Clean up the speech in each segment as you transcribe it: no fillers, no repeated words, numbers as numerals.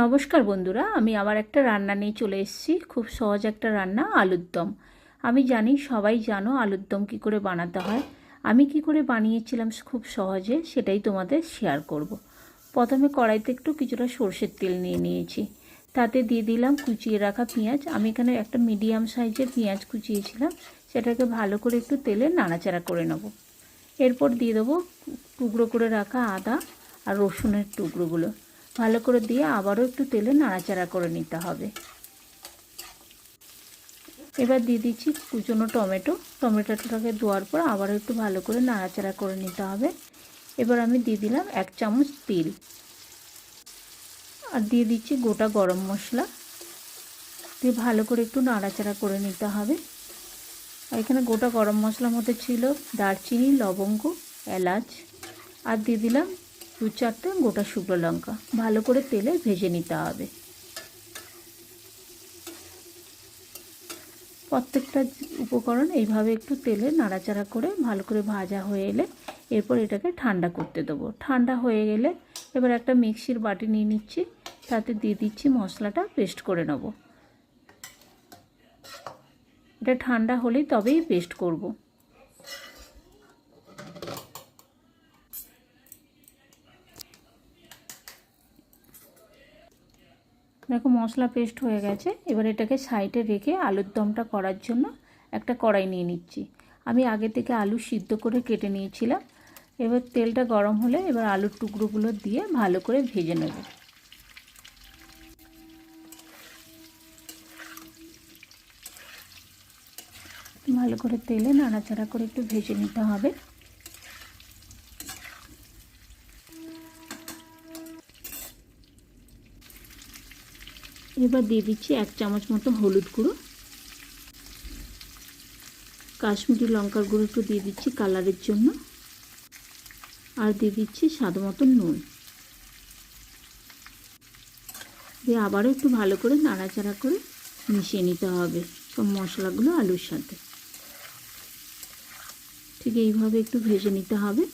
নমস্কার বন্ধুরা, আমি আবার একটা রান্না নিয়ে চলে এসেছি। খুব সহজ একটা রান্না, আলুর দম। আমি জানি সবাই জানো আলুর দম কী করে বানাতে হয়। আমি কি করে বানিয়েছিলাম খুব সহজে, সেটাই তোমাদের শেয়ার করব। প্রথমে কড়াইতে একটু কিছুটা সর্ষের তেল নিয়ে নিয়েছি, তাতে দিয়ে দিলাম কুচিয়ে রাখা পেঁয়াজ। আমি এখানে একটা মিডিয়াম সাইজের পেঁয়াজ কুচিয়েছিলাম, সেটাকে ভালো করে একটু তেলে নাড়াচাড়া করে নেব। এরপর দিয়ে দেবো টুকরো করে রাখা আদা আর রসুনের টুকরোগুলো, ভালো করে দিয়ে আবারও একটু তেলে নাড়াচাড়া করে নিতে হবে। এবার দিয়ে দিচ্ছি কুচনো টমেটোটাকে দেওয়ার পর আবারও একটু ভালো করে নাড়াচাড়া করে নিতে হবে। এবার আমি দিয়ে দিলাম 1 চামচ তেল, আর দিয়ে দিচ্ছি গোটা গরম মশলা, দিয়ে ভালো করে একটু নাড়াচাড়া করে নিতে হবে। আর এখানে গোটা গরম মশলার মধ্যে ছিল দারচিনি, লবঙ্গ, এলাচ, আর দিয়ে দিলাম 2-4টে গোটা শুকনো লঙ্কা। ভালো করে তেলে ভেজে নিতে হবে। প্রত্যেকটা উপকরণ এইভাবে একটু তেলে নাড়াচাড়া করে ভালো করে ভাজা হয়ে এলে এরপর এটাকে ঠান্ডা করতে দেবো। ঠান্ডা হয়ে গেলে এবার একটা মিক্সির বাটি নিয়ে নিচ্ছি, তাতে দিয়ে দিচ্ছি মশলাটা পেস্ট করে নেব। এটা ঠান্ডা হলেই তবেই পেস্ট করব। দেখো মশলা পেস্ট হয়ে গেছে। এবার এটাকে সাইডে রেখে আলুর দমটা করার জন্য একটা কড়াই নিয়ে নিচ্ছি। আমি আগে থেকে আলু সিদ্ধ করে কেটে নিয়েছিলাম। এবার তেলটা গরম হলে এবার আলুর টুকরোগুলো দিয়ে ভালো করে ভেজে নেব। ভালো করে তেলে নাড়াচাড়া করে একটু ভেজে নিতে হবে। এবার দিয়ে দিচ্ছি 1 চামচ মতো হলুদ গুঁড়ো, কাশ্মীরি লঙ্কার গুঁড়ো একটু দিয়ে দিচ্ছি কালারের জন্য, আর দিয়ে দিচ্ছি স্বাদ মতো নুন। দিয়ে আবারও একটু ভালো করে নাড়াচাড়া করে মিশিয়ে নিতে হবে সব মশলাগুলো আলুর সাথে। ঠিক এইভাবে একটু ভেজে নিতে হবে।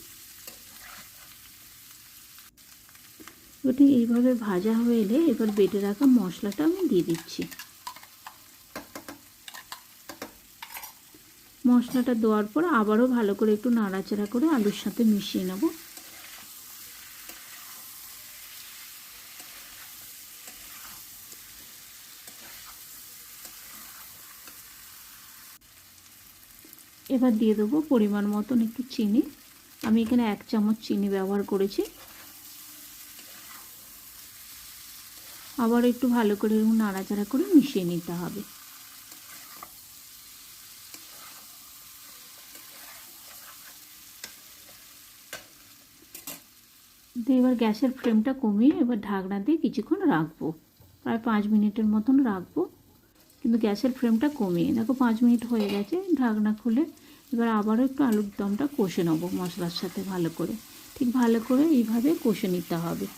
ঠিক এইভাবে ভাজা হয়ে এলে এবার বেটে রাখা মশলাটা আমি দিয়ে দিচ্ছি। মশলাটা দেওয়ার পর আবারও ভালো করে একটু নাড়াচাড়া করে আলুর সাথে মিশিয়ে নেব। এবার দিয়ে দেবো পরিমাণ মতন একটু চিনি। আমি এখানে 1 চামচ চিনি ব্যবহার করেছি। আবার একটু ভালো করে নাড়াচাড়া করে মিশিয়ে নিতে হবে। দিয়ে এবার গ্যাসের ফ্লেমটা কমিয়ে এবার ঢাকনা দিয়ে কিছুক্ষণ রাখবো, প্রায় 5 মিনিটের মতন রাখবো। কিন্তু গ্যাসের ফ্লেমটা কমিয়ে, দেখো 5 মিনিট হয়ে গেছে। ঢাকনা খুলে এবার আবারও একটু আলুর দমটা কষে নেবো মশলার সাথে ভালো করে। ঠিক ভালো করে এইভাবে কষে নিতে হবে।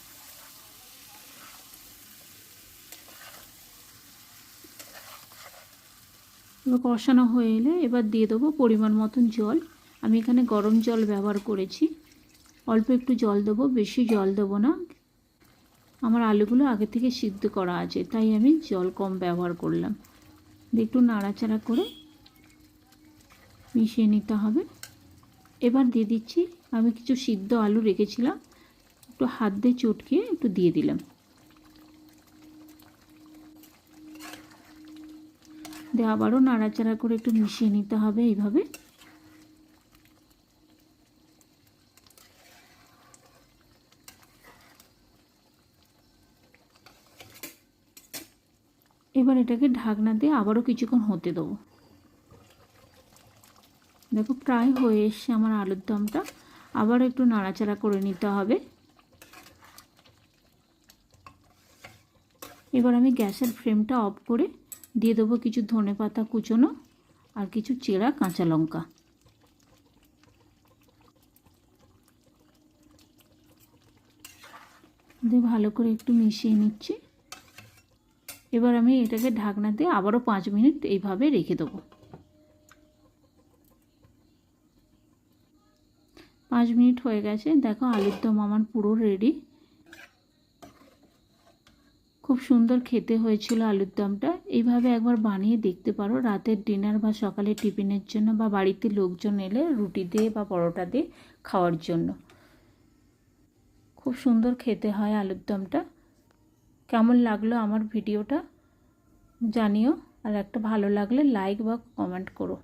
এবার কষানো হয়ে এলে এবার দিয়ে দেবো পরিমাণ মতন জল। আমি এখানে গরম জল ব্যবহার করেছি। অল্প একটু জল দেবো, বেশি জল দেবো না। আমার আলুগুলো আগে থেকে সিদ্ধ করা আছে, তাই আমি জল কম ব্যবহার করলাম। একটু নাড়াচাড়া করে মিশিয়ে নিতে হবে। এবার দিয়ে দিচ্ছি, আমি কিছু সিদ্ধ আলু রেখেছিলাম, একটু হাত দিয়ে চটকিয়ে একটু দিয়ে দিলাম। দিয়ে আবারও নাড়াচাড়া করে একটু মিশিয়ে নিতে হবে এইভাবে। এবার এটাকে ঢাকনা দিয়ে আবারও কিছুক্ষণ হতে দেবো। দেখো প্রায় হয়ে এসছে আমার আলুর দমটা। আবার একটু নাড়াচাড়া করে নিতে হবে। এবার আমি গ্যাসের ফ্লেমটা অফ করে দিয়ে দেবো কিছু ধনেপাতা কুচোনো আর কিছু চেরা কাঁচা লঙ্কা। দিয়ে ভালো করে একটু মিশিয়ে নিচ্ছি। এবার আমি এটাকে ঢাকনা দিয়ে আবারও 5 মিনিট এইভাবে রেখে দেবো। 5 মিনিট হয়ে গেছে। দেখো আলুর দম আমার পুরো রেডি। খুব সুন্দর খেতে হয়েছিল আলুর দমটা। এইভাবে একবার বানিয়ে দেখতে পারো রাতের ডিনার বা সকালে টিফিনের জন্য, বা বাড়িতে লোকজন এলে রুটি দিয়ে বা পরোটা দিয়ে খাওয়ার জন্য। খুব সুন্দর খেতে হয় আলুর দমটা। কেমন লাগলো আমার ভিডিওটা জানিও, আর একটা ভালো লাগলে লাইক বা কমেন্ট করো।